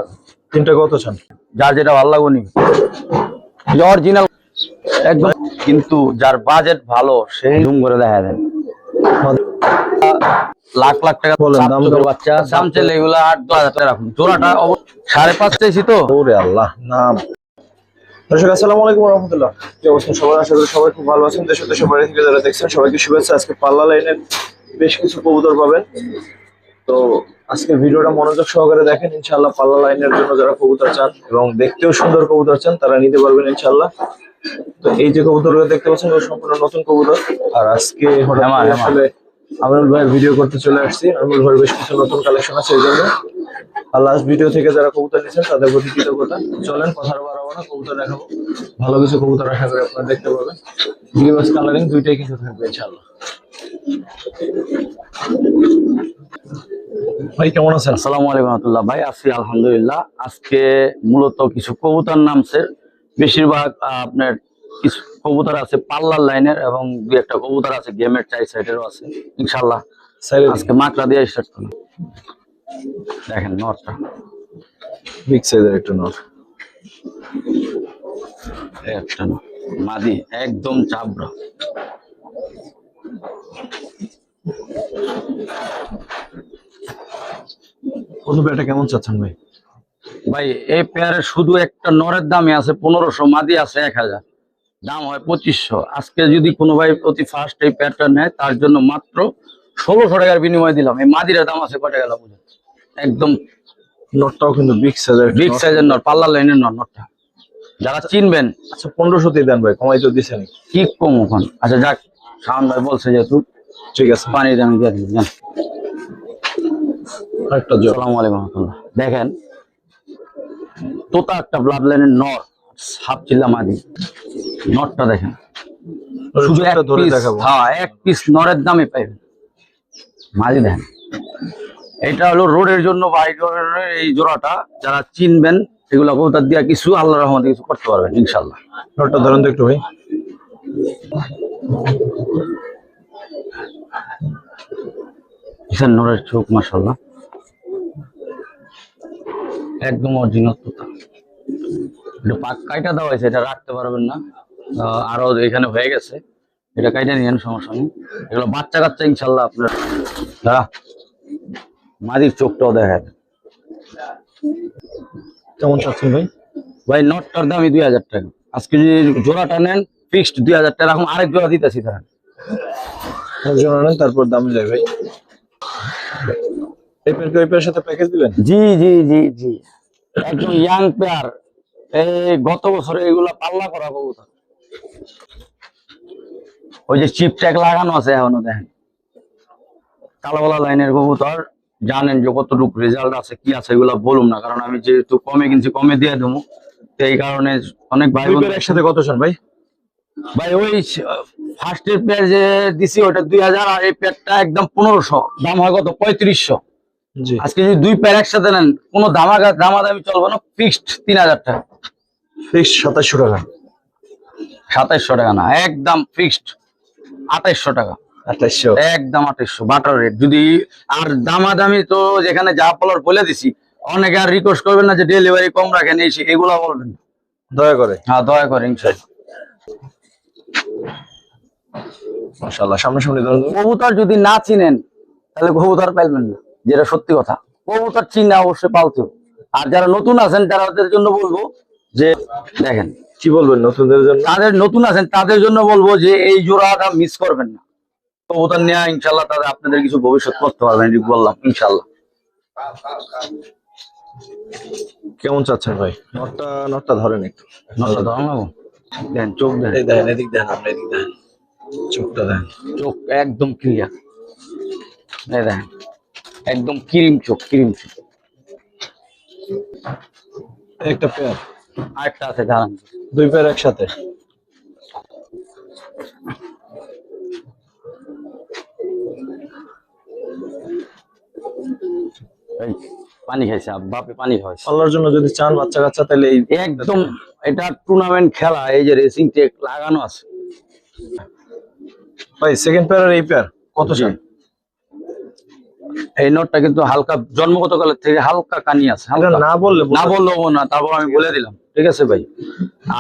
পারবেন। তিনটা কত চান? যার যেটা ভালো লাগবে নি, অরিজিনাল একদম। কিন্তু যার বাজেট ভালো সেই জুম করে দেখা দেন, লাখ লাখ টাকা বলেন দাম। বাচ্চা চামচেল এগুলা 8-10 হাজার টাকা রাখুন। জোড়াটা 5.5 চাইছি তো। ওরে আল্লাহ নাম। দর্শক আসসালামু আলাইকুম ওয়া রাহমাতুল্লাহ। কি অবস্থা সবার? আশা করি সবাই খুব ভালো আছেন। দেশের দেশের বাইরে থেকে যারা দেখছেন সবাইকে শুভেচ্ছা। আজকে পাল্লা লাইনের বেশ কিছু কবুতর পাবেন। তো আজকে ভিডিওটা মনোযোগ সহকারে দেখেন। ইনশাআল্লাহ পাল্লা লাইনের জন্য যারা কবুতর চান এবং দেখতেও সুন্দর কবুতর চান তারা নিতে পারবেন ইনশাআল্লাহ। তো এই যে কবুতরগুলো দেখতে পাচ্ছেন ওগুলো সম্পূর্ণ নতুন কবুতর। আর আজকে হঠাৎ করে আসলে আমিনুল ভাইয়ের ভিডিও করতে চলে আসছি। আমিনুল ভাইয়ের বেশ কিছু নতুন কালেকশন আছে এই জন্য। আর লাস্ট ভিডিও থেকে যারা কবুতর নিয়েছেন তাদের প্রতি কৃতজ্ঞতা। চলেন কথা বাড়াবো না, কবুতর দেখাবো। ভালো কিছু কবুতর আশা করি আপনারা দেখতে পাবেন। গ্রিবাস কালারিং দুইটাই কিন্তু থাকবে ইনশাআল্লাহ। ভাই কেমন আছেন? আসসালামু আলাইকুম রাহমাতুল্লাহ। ভাই আছি আলহামদুলিল্লাহ। আজকে মূলত কিছু কবুতর নামছে, বেশিরভাগ আপনার কিছু কবুতর আছে পাল্লার লাইনের এবং দুই একটা কবুতর আছে গেমের চাই সাইডেরও আছে ইনশাআল্লাহ। আজকে মাকড়া দিয়ে স্টার্ট করুন। দেখেন নটটা বিগ সাইজের একটা নট, একটা নট মাদি একদম চাবড়া। কোন পেয়ারটা কেমন চাচ্ছেন ভাই? ভাই এই পেয়ারে শুধু একটা নরের দামই আছে 1500, মাদি আছে 1000, দাম হয় 2500। আজকে যদি কোনো ভাই প্রতি ফার্স্ট এই পেয়ারটা নেয় তার জন্য মাত্র 1600 টাকার বিনিময় দিলাম। এই মাদির দাম আছে কত টাকা বুঝেন? একদম নটটাও কিন্তু বিগ সাইজের নট, পাল্লার লাইনের নটটা যারা চিনবেন। আচ্ছা 1500 দিয়ে দেন ভাই, কমাই তো দিছেন কি কম ওখান। আচ্ছা যাক, শাওন ভাই বলছে যেহেতু ঠিক আছে। পানি দাম দিয়ে দিন। একটা জোড়া। আসসালামু আলাইকুম রাহমাতুল্লাহ। দেখেন তোতা একটা ব্লাড লাইনের নর, সাপ চিল্লা মাদি। নটটা দেখেন শুধু এক ধরে পিস, দেখাবো। হ্যাঁ এক পিস নরের দামে পাইবেন। মাদি দেখেন, এটা হলো রোডের জন্য এই জোড়াটা যারা চিনবেন এগুলা কবুতর দিয়া কিছু আল্লাহর রহমতে কিছু করতে পারবেন ইনশাআল্লাহ। নটটা ধরেন তো একটু ভাই। নরের চোখ মাশাআল্লাহ একদম অরিজিনাল তোতা। এটা পাক কাইটা দেওয়া হয়েছে, এটা রাখতে পারবেন না, আরো এখানে হয়ে গেছে, এটা কাইটা নিয়েন সমস্যা নেই। এগুলো বাচ্চা কাচ্চা ইনশাল্লাহ আপনার। দাঁড়া মাদির চোখটাও দেখা যায়। কেমন চাচ্ছেন ভাই? ভাই নটটার দামই 2000 টাকা। আজকে যদি জোড়াটা নেন ফিক্সড 2000 টাকা, এখন আরেক জোড়া দিতেছি ধরেন। জোড়া নেন তারপর দাম যায় ভাই। এই পেয়ারের সাথে প্যাকেজ দিবেন? জি জি জি জি, একদম ইয়াং পেয়ার। এই গত বছরে এগুলা পাল্লা করা কবুতর, ওই যে চিপ ট্যাগ লাগানো আছে এখনো দেখেন। কালোবালা লাইনের কবুতর, জানেন যে কতটুকু রেজাল্ট আছে কি আছে এগুলা বলুম না, কারণ আমি যেহেতু কমে কিনছি কমে দিয়ে দেবো, এই কারণে অনেক ভাই বোন একসাথে কত চান ভাই? ভাই ওই ফার্স্টের পেয়ার যে দিছি ওটা 2000, আর এই পেয়ারটা একদম 1500, দাম হয় কত 3500। আজকে যদি দুই পেয়ার একসাথে নেন কোনো দামাদামি চলবে না, ফিক্সড 3000 টাকা। ফিক্সড 2700 টাকা? 2700 টাকা না, একদম ফিক্সড 2800 টাকা। 2800? একদম 2800 বাটার রেট। যদি আর দামাদামি তো যেখানে যা বলার বলে দিছি, অনেকে আর রিকোয়েস্ট করবেন না যে ডেলিভারি কম রাখেন এই এগুলা বলবেন না, দয়া করে। হ্যাঁ দয়া করে ইনশাআল্লাহ। মাশাআল্লাহ সামনাসামনি ধরুন। কবুতর যদি না চিনেন তাহলে কবুতর পাইবেন না, যেটা সত্যি কথা। কবুতর চিনা অবশ্যই পালতে হবে। আর যারা নতুন আছেন তাদের জন্য বলবো যে দেখেন, কি বলবেন নতুনদের জন্য? তাদের নতুন আছেন তাদের জন্য বলবো যে এই জোড়াটা মিস করবেন না। কবুতর নেওয়া ইনশাল্লাহ তাদের আপনাদের কিছু ভবিষ্যৎ করতে পারবেন, বললাম ইনশাল্লাহ। কেমন চাচ্ছেন ভাই? নটটা ধরেন একটু। নটটা ধরাবো, দেন চোখ দেন, এই দেখেন, এদিক দেখেন, আপনি এদিক দেখেন, চোখটা দেখেন। চোখ একদম ক্লিয়ার, এই দেখেন একদম ক্রিম চোখ, ক্রিম চোখ। একটা পেয়ার? আরেকটা আছে দাঁড়ান। দুই পেয়ার একসাথে? পানি খাইছে, বাপে পানি খাওয়াইছে। আল্লাহর জন্য যদি চান বাচ্চা কাচ্চা তাহলে এই একদম এটা টুর্নামেন্ট খেলা, এই যে রেসিং টেক লাগানো আছে। ভাই সেকেন্ড পেয়ার আর এই পেয়ার কত চান? এই নটটা কিন্তু হালকা জন্মগত কালের থেকে হালকা কানি আছে, এটা হালকা না বললে না বললেও না, তারপর আমি বলে দিলাম, ঠিক আছে ভাই।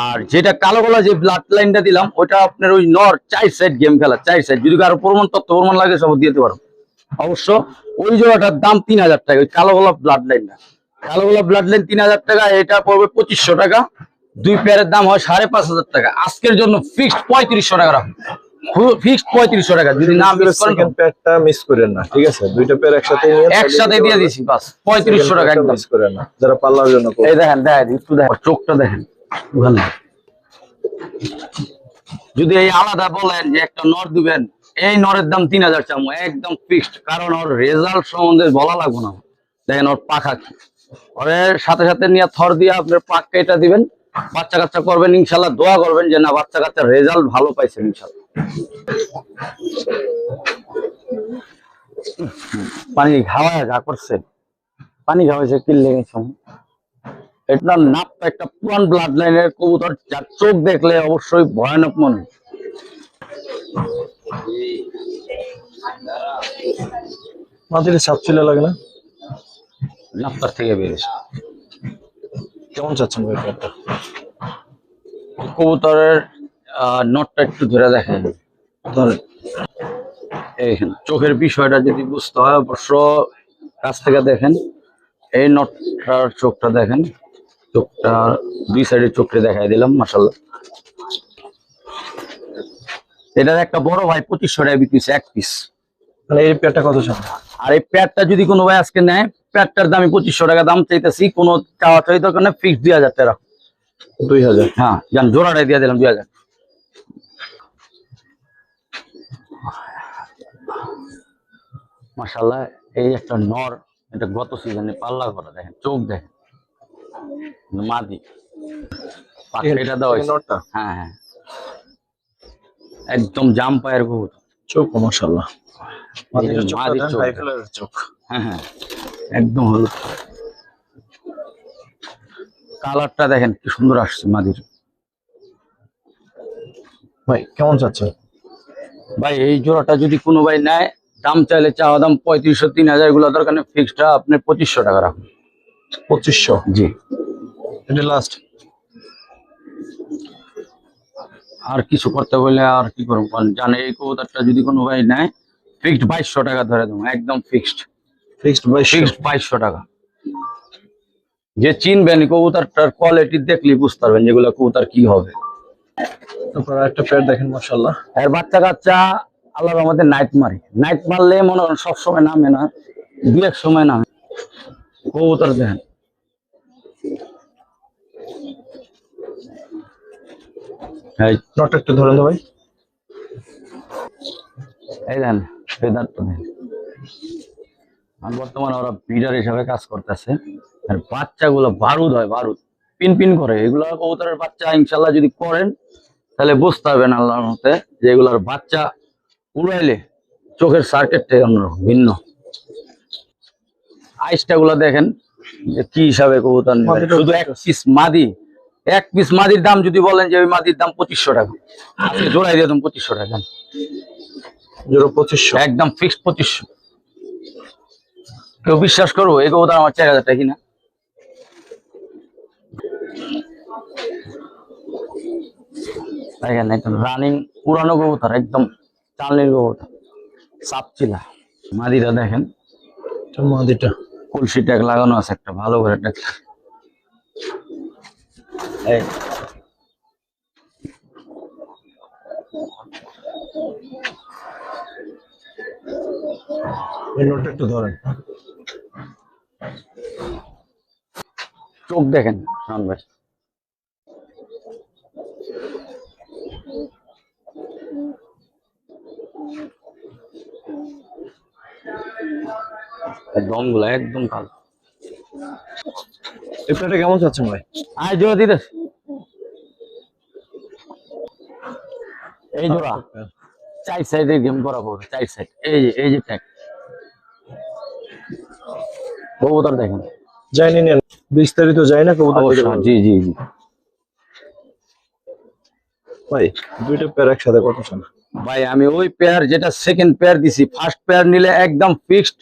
আর যেটা কালো গলা যে ব্লাড লাইনটা দিলাম ওটা আপনার ওই নর 4 সাইড গেম খেলা, 4 সাইড। যদি কারো প্রমাণ লাগে সব দিয়ে দিতে পারো অবশ্য। ওই জোড়াটার দাম 3000 টাকা, ওই কালো গলা ব্লাড লাইনটা, কালো গলা ব্লাড লাইন 3000 টাকা, এটা পড়বে 2500 টাকা। দুই পেয়ারের দাম হয় 5500 টাকা। আজকের জন্য ফিক্সড 3500 টাকা রাখুন, ফিক্সড 3500 টাকা। যদি না মিস করেন সেকেন্ড পেয়ারটা মিস করেন না, ঠিক আছে? দুইটা পেয়ার একসাথে নিয়ে একসাথে দিয়ে দিছি, বাস 3500 টাকা একদম। মিস করেন না যারা পাল্লার জন্য করবে। এই দেখেন, একটু দেখেন চোখটা দেখেন ওখানে। যদি এই আলাদা বলেন যে একটা নর দিবেন, এই নরের দাম 3000 চামো একদম ফিক্সড, কারণ ওর রেজাল্ট সম্বন্ধে বলা লাগবে না। দেখেন ওর পাখা কি, ওর সাথে সাথে নিয়ে থর দিয়ে আপনার পাককে এটা দিবেন, বাচ্চা কাচ্চা করবেন ইনশাল্লাহ, দোয়া করবেন যে না বাচ্চা কাচ্চার রেজাল্ট ভালো পাইছেন ইনশাল্লাহ। পানি খাওয়া যা করছে, পানি খাওয়াইছে কিনলে এটা নাপটা একটা পুরান ব্লাড লাইনের কবুতর, যার চোখ দেখলে অবশ্যই ভয়ানক মনে হয়। মাটির ছাপ ছিল লাগে না, নাপটার থেকে বেরিয়েছে। কেমন চাচ্ছেন ভাই পেয়ারটা? কবুতরের নটটা একটু ধরে দেখেন, ধরেন এইখানে চোখের বিষয়টা যদি বুঝতে হয় অবশ্য কাছ থেকে দেখেন। এই নটটার চোখটা দেখেন, চোখটা দুই সাইডের চোখটা দেখাই দিলাম মাশাআল্লাহ। এটার একটা বড় ভাই 2500 টাকা বিক্রি হচ্ছে এক পিস। মানে এই পেয়ারটা কত চান? আর এই প্যাডটা যদি কোনো ভাই আজকে নেয়, প্যাডটার দামই 2500 টাকা দাম চাইতেছি, কোনো চাওয়া চাই দরকার নেই, ফিক্স 2000 টাকা। 2000? হ্যাঁ জান, জোড়াটাই দিয়ে দিলাম 2000। মাশাআল্লাহ, এই একটা নর, এটা গত সিজনে পাল্লা করা, দেখেন চোখ দেখেন, মাদি এটা দেওয়া হয়েছে। নটটা হ্যাঁ হ্যাঁ, একদম জাম পায়ের কবুতর, চোখ মাশাআল্লাহ, মাটির চোখ, মাদির চোখ, হাই কালারের চোখ। হ্যাঁ হ্যাঁ একদম হলুদ। কালারটা দেখেন কি সুন্দর আসছে মাদির। ভাই কেমন চাচ্ছেন? ভাই এই জোড়াটা যদি কোনো ভাই নেয়, দাম চাইলে চাওয়া দাম 3500 3000, এগুলো দরকার নেই, ফিক্সডটা আপনি 2500 টাকা রাখুন। 2500? জি, এটা লাস্ট। আর কিছু করতে বললে আর কি করবো জানে। এই কবুতরটা যদি কোনো ভাই নেয়, ফিক্সড 2200 টাকা ধরে দেবো, একদম ফিক্সড। ফিক্সড 2200? ফিক্সড 2200 টাকা। যে চিনবেন কবুতরটার কোয়ালিটি দেখলে বুঝতে পারবেন যেগুলো কবুতর কি হবে। তারপর একটা পেয়ার দেখেন মাশাআল্লাহ, আর বাচ্চা কাচ্চা আল্লাহর আমাদের নাইট মারি, নাইট মারলে মনে করেন সবসময় নামে না, দু এক সময় নামে। কবুতর দেখেন, এই নটটা একটু ধরেন তো ভাই। এই দেন ফেদারটা দেন। আর বর্তমানে ওরা বিডার হিসাবে কাজ করতেছে, আর বাচ্চাগুলো বারুদ হয়, বারুদ পিন পিন করে। এগুলা কবুতরের বাচ্চা ইনশাল্লাহ যদি করেন তাহলে বুঝতে পারবেন আল্লাহর মতে যে এগুলার বাচ্চা উড়াইলে চোখের সার্কিট থেকে অন্যরকম ভিন্ন। আইসটা গুলা দেখেন যে কি হিসাবে কবুতর নেবেন। শুধু এক পিস মাদি, এক পিস মাদির দাম যদি বলেন যে ওই মাদির দাম 2500 টাকা, আজকে জোড়াই দিয়ে 2500 টাকা, জোড়া 2500? একদম ফিক্সড 2500। কেউ বিশ্বাস করবো এই কবুতর আমার 4000 টাকা কিনা? দেখেন একদম রানিং পুরানো কবুতর, একদম চালনির কবুতর, সাপচিলা। মাদিরা দেখেন, মাদিটা কলসি ট্যাগ লাগানো আছে একটা, ভালো করে ট্যাগ। এই এই নটটা একটু ধরেন। চোখ দেখেন শান ভাই, দম গুলা একদম কালো। এই পেয়ারটা কেমন চাচ্ছেন ভাই? আয় জোড়া দিতে, এই জোড়া 4 সাইডের গেম করা পড়বে, 4 সাইড। এই যে ট্যাগ কবুতর দেখেন, যাইনি নেন, বিস্তারিত যাই না কবুতর দেখে অবশ্যই। জি জি জি ভাই। দুইটা পেয়ার একসাথে কত চান? ভাই, আমি ওই পেয়ার যেটা সেকেন্ড পেয়ার দিছি, ফার্স্ট পেয়ার নিলে একদম ফিক্সড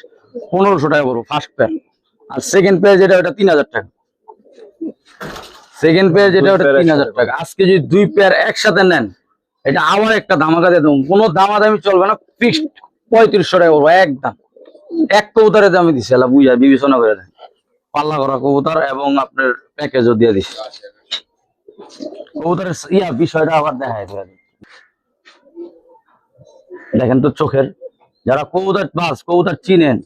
1500 টাকা পড়বো ফার্স্ট পেয়ার। আর সেকেন্ড পেয়ার যেটা ওটা 3000 টাকা। সেকেন্ড পেয়ার যেটা ওটা 3000 টাকা। আজকে যদি 2 পেয়ার একসাথে নেন, এটা আবার একটা ধামাকা দিয়ে দেবো, কোনো দামাদামি চলবে না, ফিক্সড 3500 টাকা পড়বো একদম। এক কবুতরের দামে দিছে, এলা বুঝা বিবেচনা করে দেন। পাল্লা করা কবুতর এবং আপনার প্যাকেজও দিয়ে দিছে। কবুতরের বিষয়টা আবার দেখায় দেখেন তো চোখের, যারা কবুতর বাস কবুতর চিনেন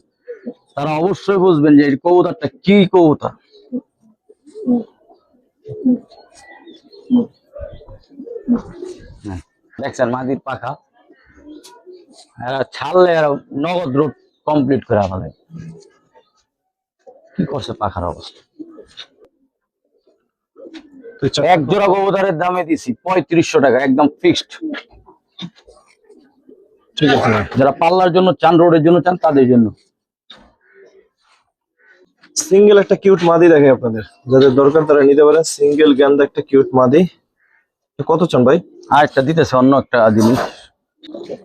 তারা অবশ্যই বুঝবেন যে এই কবুতরটা কি কবুতর। দেখছেন মাদির পাখা, এরা ছাড়লে এরা নগদ রুট কমপ্লিট করে আমাদের কি করছে পাখার অবস্থা। এক জোড়া কবুতরের দামে দিছি 3500 টাকা একদম ফিক্সড। ঠিক আছে ভাই। যারা পাল্লার জন্য চান, রোডের জন্য চান, তাদের জন্য। সিঙ্গেল একটা কিউট মাদি দেখে আপনাদের, যাদের দরকার তারা নিতে পারেন। সিঙ্গেল গ্যান্দা একটা কিউট মাদি, কত চান ভাই? আর একটা দিতেছে অন্য একটা জিনিস,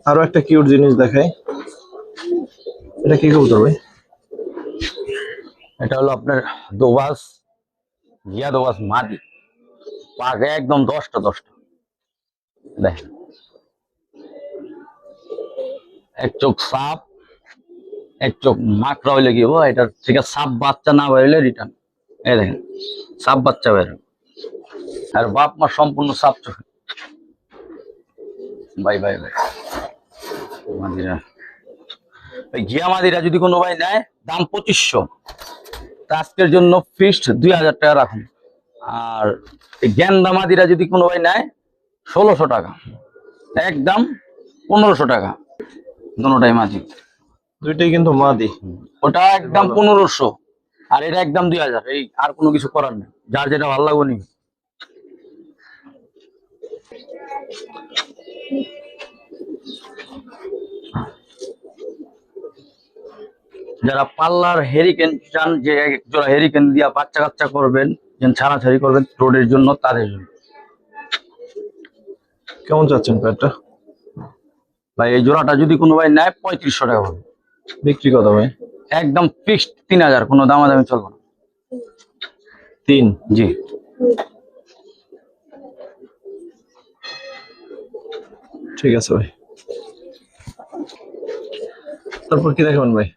আরো একটা কিউট জিনিস দেখাই। এটা কি কবুতর ভাই? এটা হলো আপনার দোবাস, ঘিয়া দোবাস মাদি, পাকে একদম 10টা দেখেন। এক চোখ সাপ, এক চোখ মাকড়া হইলে কি হবো, এটা ঠিক আছে। সাপ বাচ্চা না বেরোলে রিটার্ন। এই দেখেন সাপ বাচ্চা বেরো, আর বাপ মা সম্পূর্ণ সাপ চোখে। ভাই ভাই ভাই মাদিরা, ওই ঘিয়া মাদিরা যদি কোনো ভাই নেয় দাম 2500, আজকের জন্য ফিক্সড 2000 টাকা রাখুন। আর এই গেন্দা মাদিরা যদি কোনো ভাই নেয় 1600 টাকা, একদম 1500 টাকা। দুটোটাই মাদি, দুইটাই কিন্তু মাদি। ওটা একদম 1500 আর এটা একদম 2000। এই আর কোনো কিছু করার নেই, যার যেটা ভালো লাগবে নি। যারা পাল্লার হেরিকেন চান, যে এক জোড়া হেরিকেন দিয়া বাচ্চা কাচ্চা করবেন, যেন ছাড়াছাড়ি করবেন রোডের জন্য, তাদের জন্য। কেমন চাচ্ছেন প্যাটটা ভাই এই জোড়াটা যদি কোনো ভাই নেয় 3500 টাকা হবে। বিক্রি কত ভাই? একদম ফিক্সড 3000, কোনো দামাদামি চলবে না। 3? জি। ঠিক আছে ভাই। তারপর কি দেখাবেন ভাই?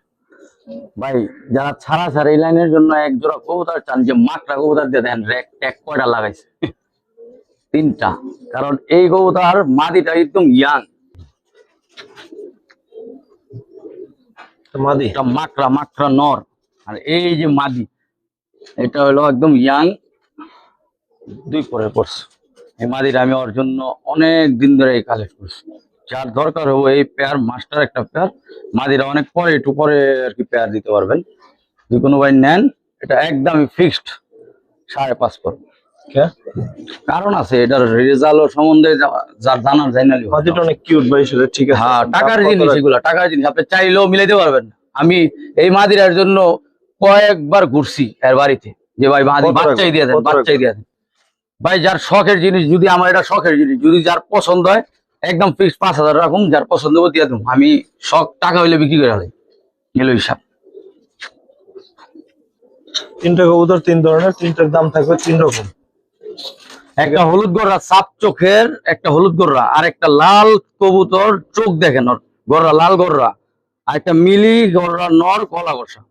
ভাই যারা ছাড়াছাড়ি এই লাইনের জন্য এক জোড়া কবুতর চান, যে মাকড়া কবুতর দিয়ে দেন, রেক ট্যাক কয়টা লাগাইছে? 3টা। কারণ এই কবুতর মাদিটা একদম ইয়াং, মাদি এটা মাকড়া নর, আর এই যে মাদি এটা হলো একদম ইয়াং, 2 পরে পড়ছে। এই মাদিটা আমি ওর জন্য অনেক দিন ধরে কালেক্ট করছি। যার দরকার হবে এই পেয়ার, মাস্টার একটা পেয়ার, মাদিরা অনেক পরে একটু পরে আর কি পেয়ার দিতে পারবেন। যে কোনো ভাই নেন, এটা একদমই ফিক্সড 5.5 পড়বে। কারণ আছে এটার রেজাল্ট সম্বন্ধে যার জানার জানালি। মাদিটা অনেক কিউট ভাই, সেটা ঠিক আছে। হ্যাঁ, টাকার জিনিস এগুলা, টাকার জিনিস। আপনি চাইলেও মিলাইতে পারবেন। আমি এই মাদিরার জন্য কয়েকবার ঘুরছি এর বাড়িতে, যে ভাই মাদি বাচ্চাই দিয়ে দেন, বাচ্চাই দিয়ে দেন। ভাই যার শখের জিনিস, যদি আমার এটা শখের জিনিস, যদি যার পছন্দ হয় একদম ফিক্স 5000 রাখুন, যার পছন্দ হবে দিয়ে দেবো। আমি শখ টাকা হইলে বিক্রি করে দেয়, গেল হিসাব। 3টা কবুতর 3 ধরনের, 3টার দাম থাকবে 3 রকম। একটা হলুদ গররা সাপ চোখের, একটা হলুদ গররা, আর একটা লাল কবুতর, চোখ দেখেন ওর, গররা লাল গররা, আর একটা মিলি গররা নর, কলা বসা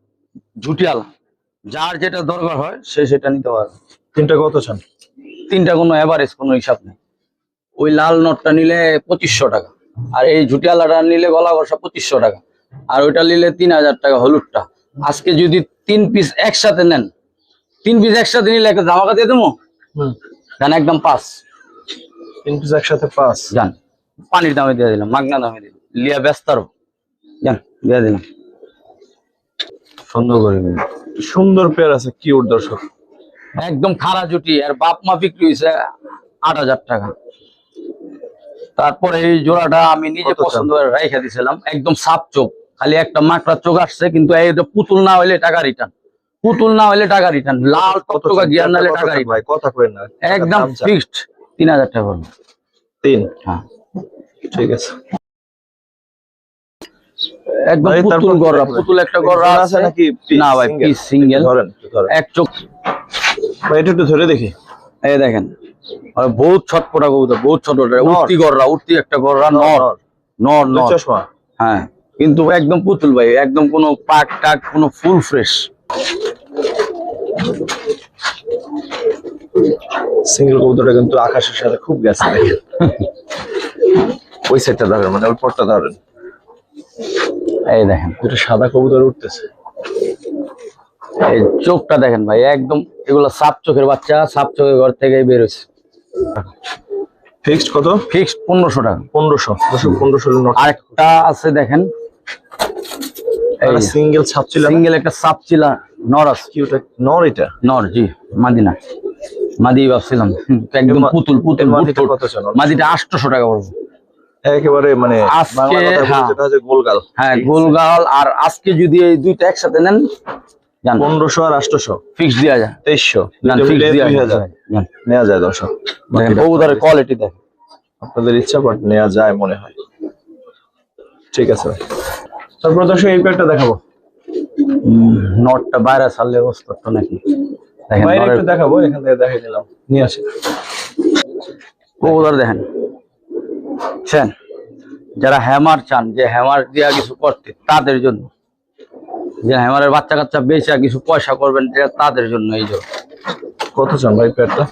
ঝুটিয়ালা। যার যেটা দরকার হয় সে সেটা নিতে পারবে। 3টা কত চান? 3টা কোনো এভারেজ কোনো হিসাব নেই। ওই লাল নটটা নিলে 2500 টাকা, আর এই ঝুটিয়ালাটা নিলে গলা বসা 2500 টাকা, আর ওইটা নিলে 3000 টাকা হলুদটা। আজকে যদি 3 পিস একসাথে নেন, 3 পিস একসাথে নিলে একটা ধামাকা দিয়ে দেবো। জান একদম 5। 3 পিস একসাথে 5 জান, পানির দামে দিয়ে দিলাম, মাগনা দামে দিলাম, লিয়া ব্যস্তারও জান দিয়ে দিলাম। সুন্দর করে সুন্দর পেয়ার আছে কিউট দর্শক, একদম খারা জুটি। আর বাপ মা বিক্রি হয়েছে 8000 টাকা। তারপরে এই জোড়াটা আমি নিজে পছন্দ করে রেখে দিয়েছিলাম, একদম সাপ চোখ, খালি একটা মাকড়া চোখ আসছে, কিন্তু এই পুতুল না হইলে টাকা রিটার্ন, পুতুল না হইলে টাকা রিটার্ন, লাল টকটকা গিয়ার না হলে টাকা রিটার্ন। ভাই কথা কইেন না, একদম ফিক্সড 3000 টাকা পড়বে। 3? হ্যাঁ ঠিক আছে। একদম ভাই, তারপর পুতুল গররা, কি পুতুল একটা গররা আছে নাকি? না ভাই, পিস সিঙ্গেল। ধরেন একটু ধরেন। এক চোখ। ভাই এটা একটু ধরে দেখি। এই দেখেন, আর বহুত ছটপটা কবুতর, বহুত ছটপটা। নর। উঠতি গররা, উঠতি একটা গররা, নর নর দুই নর। চশমা। হ্যাঁ, কিন্তু একদম পুতুল ভাই, একদম কোনো পাক টাক, কোনো ফুল ফ্রেশ। সিঙ্গেল কবুতরটা কিন্তু আকাশের সাথে খুব গেছে দেখেন। ওই সাইডটা ধরেন, মানে ওই পটটা ধরেন। এই দেখেন, দুটো সাদা কবুতর উঠতেছে। এই চোখটা দেখেন ভাই, একদম এগুলো সাপ চোখের বাচ্চা, সাপ চোখের ঘর থেকে বেরোছে। ফিক্সড কত? ফিক্সড 1500 টাকা। 1500। 1500 নোট। আরেকটা আছে দেখেন, সিঙ্গেল ছাপছিল। সিঙ্গেল একটা সাপ চিলা নর আছে। কি ওটা? নর এটা? নর, জি। মাদিনা, মাদি ভাবছিলাম, একদম পুতুল পুতুল। মাদিটা কত চান? মাদিটা 800 টাকা পড়বে একেবারে, মানে আজকে। বাংলা কথায় বলে যেটা হচ্ছে গোলগাল। হ্যাঁ, গোলগাল। আর আজকে যদি এই দুইটা একসাথে নেন, জান 1500 আর 800 ফিক্স দেওয়া যায়। 2300 জান ফিক্স দেওয়া যায়। 2000 জান, নেওয়া যায়। দর্শক দেখেন কবুতরের কোয়ালিটি দেখেন। আপনাদের ইচ্ছা, বাট নেওয়া যায় মনে হয়। ঠিক আছে ভাই, তারপর দর্শক এই প্যাকটা দেখাবো। নটটা বাইরে ছাড়লে অবস্থা তো নাকি দেখেন। বাইরে নরের একটু দেখাবো, এখান থেকে দেখাই নিলাম, নিয়ে আসি। কবুতর দেখেন, বুঝছেন? যারা হ্যামার চান, যে হ্যামার দিয়া কিছু করতে, তাদের জন্য। যে হ্যামারের বাচ্চা কাচ্চা বেচা কিছু পয়সা করবেন, এটা তাদের জন্য। এই জন্য কত চান ভাই প্যাকটা?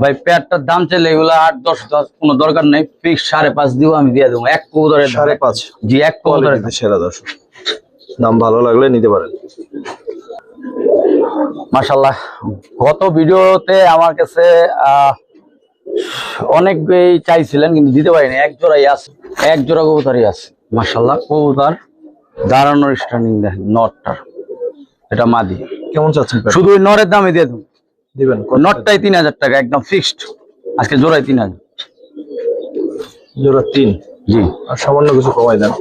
ভাই প্যাডটার দাম চাইলে এগুলো 8-10 কোনো দরকার নেই। ফিক্স 5.5 দিব, আমি দিয়ে দেবো এক কবুতরের 5.5। জি, এক কবুতরের কোয়ালিটি সেরা। দর্শক দাম ভালো লাগলে নিতে পারেন। মাশাআল্লাহ। গত ভিডিওতে আমার কাছে অনেকেই চাইছিলেন, কিন্তু দিতে পারিনি। এক জোড়াই আছে, এক জোড়া কবুতরই আছে। মাশাআল্লাহ, কবুতর দাঁড়ানোর স্ট্যান্ডিং দেখেন। নটটার এটা মাদি। কেমন চাচ্ছেন প্যাক? শুধু ওই নরের দামে দিয়ে দেবো। দিবেন? নটটাই 3000 টাকা, একদম ফিক্সড। আজকে জোড়াই 3000। জোড়া 3। জি, আর সামান্য কিছু কমাই দেন।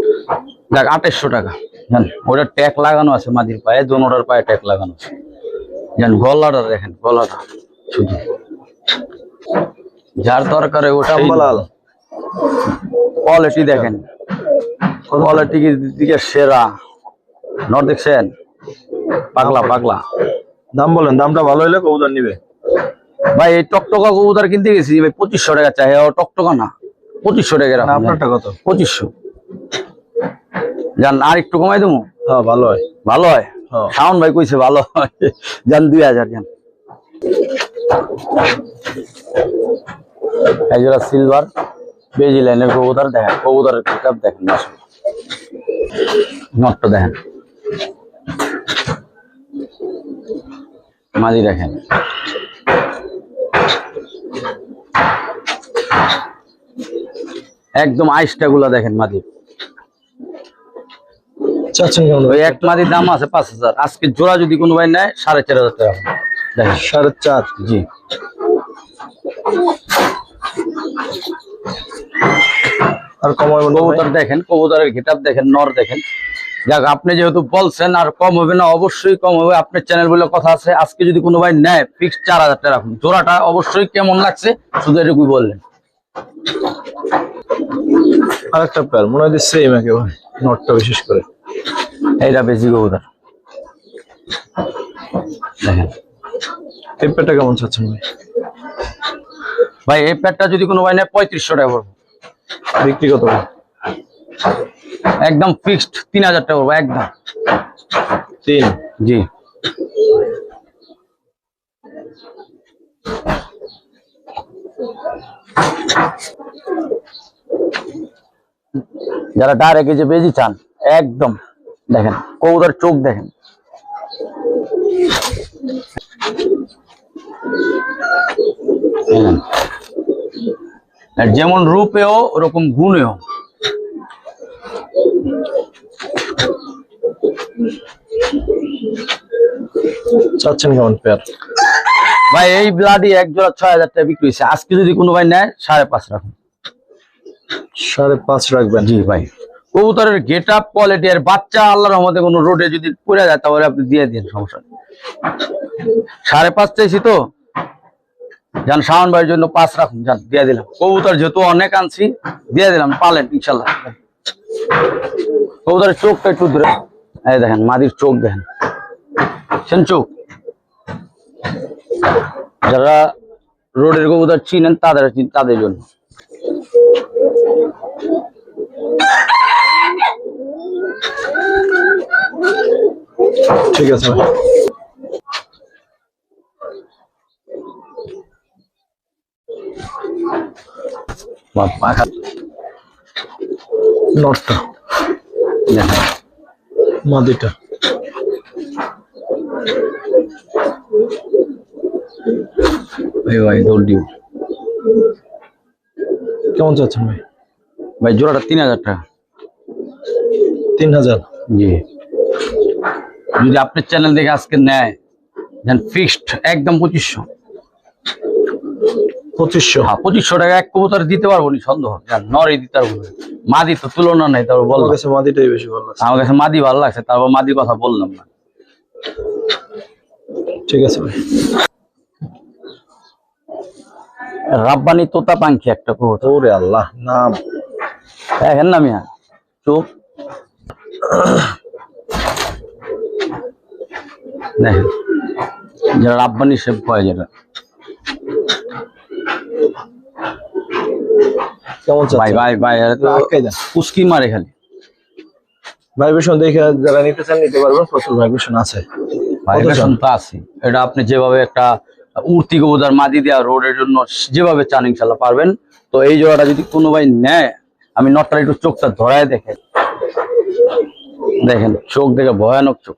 দেখ 2800 টাকা। জান ওটা ট্যাগ লাগানো আছে মাদির পায়ে, দোনোটার পায়ে ট্যাগ লাগানো আছে। জান গলাটা দেখেন, গলাটা শুধু যার দরকার ওটা। আম্বালাল কোয়ালিটি দেখেন, কোয়ালিটি দিকে সেরা। নট দেখছেন? পাগলা পাগলা। দাম বলেন, দামটা ভালো হলে কবুতর নিবে। ভাই এই টকটকা কবুতর কিনতে গেছি ভাই 2500 টাকা চাই। ও টকটকা না, 2500 টাকা না, রাখুন। আপনারটা কত? 2500। জান আর একটু কমাই দেবো। হ্যাঁ, ভালো হয়। ভালো হয়? হ্যাঁ। শাওন ভাই কইছে ভালো হয়। জান 2000। জান এই জোড়া সিলভার বেজি লাইনের কবুতর দেখেন, কবুতরের পিকআপ দেখেন। নটটা দেখেন, মাঝি দেখেন। একদম আইসটা গুলা দেখেন মাঝি। চাচ্ছেন কেমন? ওই এক মাদির দাম আছে 5000। আজকে জোড়া যদি কোনো ভাই নেয় 4500 টাকা দেখেন। 4.5। জি, আর কমাই কবুতর দেখেন, কবুতরের গেটআপ দেখেন, নর দেখেন। যাক, আপনি যেহেতু বলছেন আর কম হবে না, অবশ্যই কম হবে। আপনার চ্যানেল বলে কথা আছে। আজকে যদি কোনো ভাই নেয় ফিক্স 4000 টাকা রাখুন। জোড়াটা অবশ্যই কেমন লাগছে শুধু এটুকুই বললেন। আর একটা প্যার মনে হয় সেম একেবারে, নটটা বিশেষ করে। এইটা বেশি কবুতর দেখেন। এই প্যারটা কেমন চাচ্ছেন ভাই? ভাই এই প্যাডটা যদি কোনো ভাই নেয় 3500 টাকা পড়বে। বিক্রি কত ভাই? একদম ফিক্সড 3000 টাকা পড়বে একদম। 3। জি, যারা ডাইরেক্ট যে বেজি চান, একদম দেখেন কবুতর চোখ দেখেন। আর যেমন রূপেও ওরকম গুণেও। চাচ্ছেন কেমন পেয়ার? ভাই এই ব্লাডি এক জোড়া 6000 টাকা বিক্রি হয়েছে। আজকে যদি কোনো ভাই নেয় 5.5 রাখুন। 5.5 রাখবেন? জি ভাই, কবুতরের গেট আপ কোয়ালিটি আর বাচ্চা আল্লাহর রহমতে কোনো রোডে যদি পড়ে যায় তাহলে আপনি দিয়ে দিন, সমস্যা নেই। 5.5 চাইছি তো। জান শাওন ভাইয়ের জন্য 5 রাখুন। জান দিয়ে দিলাম। কবুতর যেহেতু অনেক আনছি দিয়ে দিলাম, পালেন ইনশাল্লাহ। কবুতরের চোখটা একটু ধরে, এই দেখেন মাদির চোখ দেখেন, সেন চোখ। যারা রোডের কবুতর চিনেন তাদের জন্য। ঠিক আছে ভাই। পাখা নটটা দেখেন, মাদিটা ভাই দৌড় দিব কেমন চাচ্ছেন ভাই? ভাই জোড়াটা 3000 টাকা। 3000? জি, যদি আপনার চ্যানেল দেখে আজকে নেয় ফিক্সড একদম 2500। 2500? হ্যাঁ 2500 টাকা এক কবুতর দিতে পারবো নি সন্দেহ, নরে দিতে পারবো না। মাদি তো তুলনা নাই, তারপর আমার বললাম কাছে মাদিটাই বেশি ভালো লাগছে। আমার কাছে মাদি ভালো লাগছে, তারপর মাদির কথা বললাম না। ঠিক আছে ভাই। রাব্বানি তোতা পাখি একটা কবুতর, ওরে আল্লাহ, নাম দেখেন না মিয়া চোখ দেখেন, যারা রাব্বানি শেপ হয় যেটা। কেমন ভাই চাচ্ছেন? ভাই ভাই এরা তো আটকাই দেন। উস্কি মারে খালি। ভাইব্রেশন দেখে যারা নিতে চান নিতে পারবেন, প্রচুর ভাইব্রেশন আছে। ভাইব্রেশন তো আছে, এটা আপনি যেভাবে একটা উড়তি কবুতর মাদি দেওয়া রোডের জন্য যেভাবে চান ইনশাল্লাহ পারবেন। তো এই জোড়াটা যদি কোনো ভাই নেয়, আমি নটটা একটু চোখটা ধরায় দেখেন, দেখেন চোখ দেখে ভয়ানক চোখ।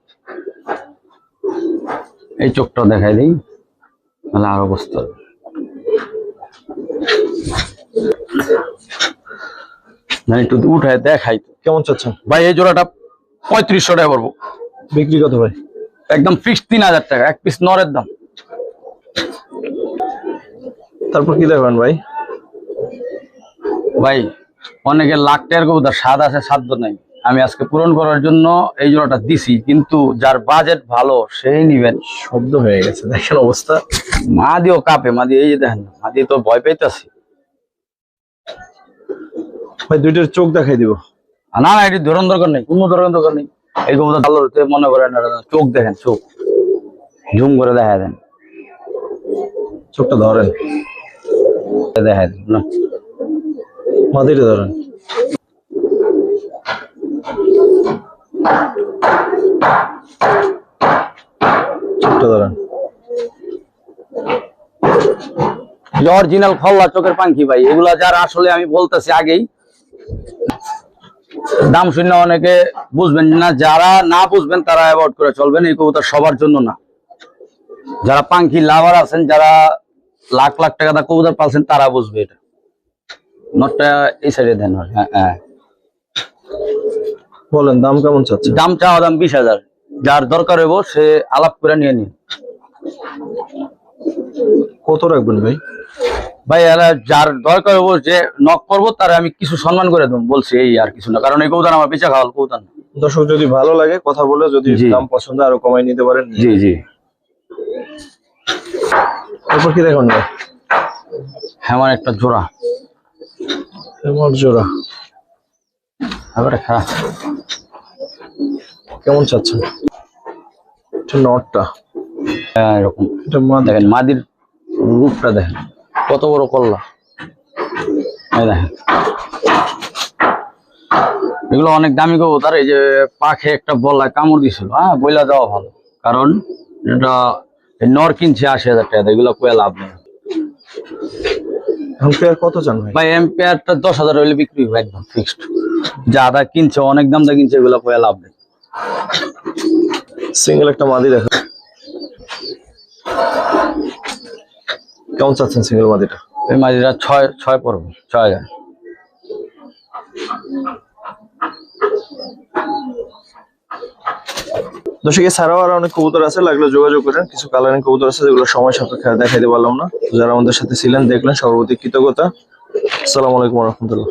এই চোখটা দেখাই দিই, তাহলে আর অবস্থা না, একটু উঠায় দেখাই। কেমন চাচ্ছেন ভাই এই জোড়াটা 3500 টাকা পড়বো। বিক্রি কত ভাই? একদম ফিক্সড 3000 টাকা, এক পিস নরের দাম। তারপর কি দেখবেন ভাই? ভাই অনেকে লাখ টাকার কবুতর স্বাদ আছে, সাধ্য নাই। আমি আজকে পূরণ করার জন্য এই জোড়াটা দিছি, কিন্তু যার বাজেট ভালো সেই নিবেন। শব্দ হয়ে গেছে, দেখেন অবস্থা। মাদিও কাঁপে, মাদি এই যে দেখেন, মাদি তো ভয় পাইতেছি। ভাই দুইটার চোখ দেখাই দিব। না না, এটি ধরন দরকার নেই, কোনো ধরনের দরকার নেই। এই কবুতর ভালো হতে মনে করেন, চোখ দেখেন, চোখ ঝুম করে দেখা দেন, চোখটা ধরেন, দেখা দেন না, মাদিটা ধরেন। চোখটা ধরেন। অরিজিনাল খল্লা চোখের পাখি ভাই, এগুলা যারা আসলে আমি বলতেছি আগেই, দাম শূন্য অনেকে বুঝবেন না, যারা না বুঝবেন তারা অ্যাভয়েড করে চলবেন। এই কবুতর সবার জন্য না। যারা পাখি লাভার আছেন, যারা লাখ লাখ টাকা দা কবুতর পালছেন, তারা বুঝবে এটা। নটটা এই সাইডে দেন। হ্যাঁ হ্যাঁ, বলেন দাম কেমন চাচ্ছেন? দাম চাওয়া দাম 20,000। যার দরকার হইব সে আলাপ করে নিয়ে নিন। কত রাখবেন ভাই? ভাই এরা যার দরকার হইব, যে নক করবো তারা আমি কিছু সম্মান করে দেবো বলছি, এই আর কিছু না। কারণ এই কবুতর আমার বেচা খাওয়াল কবুতর না। দর্শক যদি ভালো লাগে কথা বলে, যদি জি। দাম পছন্দ আরো কমাই নিতে পারেন। জি জি। তারপর কি দেখুন ভাই? হ্যাঁ, আমার একটা জোড়া, আমার জোড়া এবারে খারাপ। কেমন চাচ্ছেন? এটা নটটা, হ্যাঁ, এরকম এটা মাদি। দেখেন মাদির রূপটা দেখেন, কত বড় কল্লা। এই দেখেন, এগুলো অনেক দামি কবুতর। এই যে পাখে একটা বল্লায় কামড় দিছিল, হ্যাঁ বইলা দেওয়া ভালো, কারণ এটা নর কিনছে 80,000 টাকা, এগুলো কয়ে লাভ নেই। এখন পেয়ার কত চান ভাই? ভাই এম্পিয়ারটা 10,000 হইলে বিক্রি হবে একদম ফিক্সড। যা আদা কিনছে অনেক দাম দা কিনছে, এগুলো কয়ে লাভ নেই। সিঙ্গেল একটা মাদি দেখো, কেমন চাচ্ছেন সিঙ্গেল মাদিটা? এই মাঝিরা 6 পড়বে, 6,000। দর্শক এছাড়াও আরো অনেক কবুতর আছে, লাগলে যোগাযোগ করেন। কিছু কালারিং কবুতর আছে যেগুলো সময় সাপেক্ষে দেখাইতে পারলাম না। যারা আমাদের সাথে ছিলেন, দেখলেন, সর্বপ্রতি কৃতজ্ঞতা। আসসালামু আলাইকুম রহমতুল্লাহ।